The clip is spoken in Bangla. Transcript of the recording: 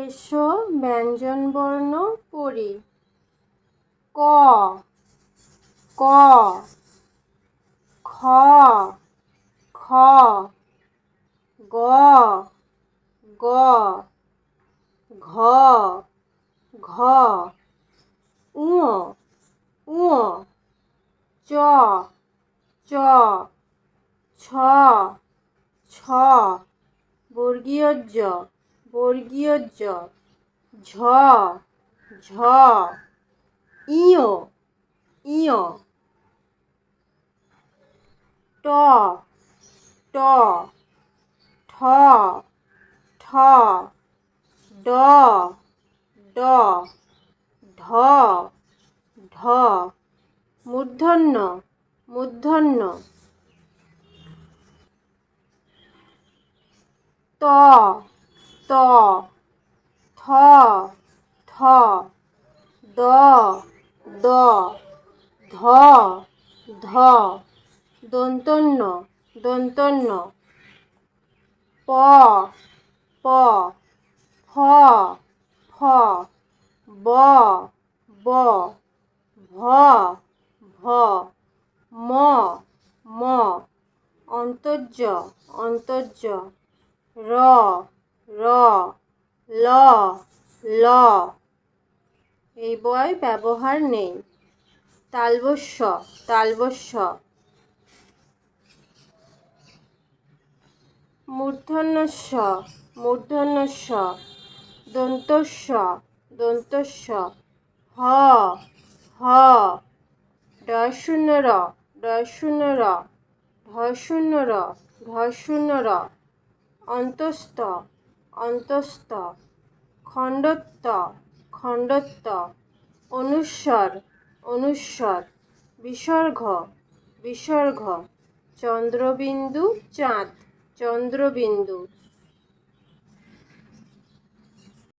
এসো ব্যঞ্জনবর্ণ পড়ি। ক, ক, খ, খ, গ, গ, ঘ, ঘ, ঙ, ঙ, চ, চ, ছ, ছ, বর্গীয় জ, বর্গীয় জ, ঝ, ঝ, ইয়, ইয়, ট, ট, ঠ, ঠ, ড, ড, ঢ, ঢ, মূর্ধন্য, মূর্ধন্য, ত, ত, থ, থ, দ, দ, ধ, ধ, দন্তন্য, দন্তন্য, প, প, ফ, ফ, ব, ব, ভ, ভ, ম, ম, অন্তর্য, অন্তর্য, র, র, ল, ল। এই বয় ব্যবহার নেই। তালবস্য, তালবস্য, মূর্ধন্যস্য, মূর্ধন্যস্য, দন্তস্য, দন্তস্য, হ, হ, ডয়শূন্য র, ডয়শূন্য র, ঢয়শূন্য র, ঢয়শূন্য র, অন্তস্থ, অন্তস্থ, খণ্ডত্ব, খণ্ডত্ব, অনুস্বর, অনুস্বর, বিসর্গ, বিসর্গ, চন্দ্রবিন্দু চাঁদ, চন্দ্রবিন্দু।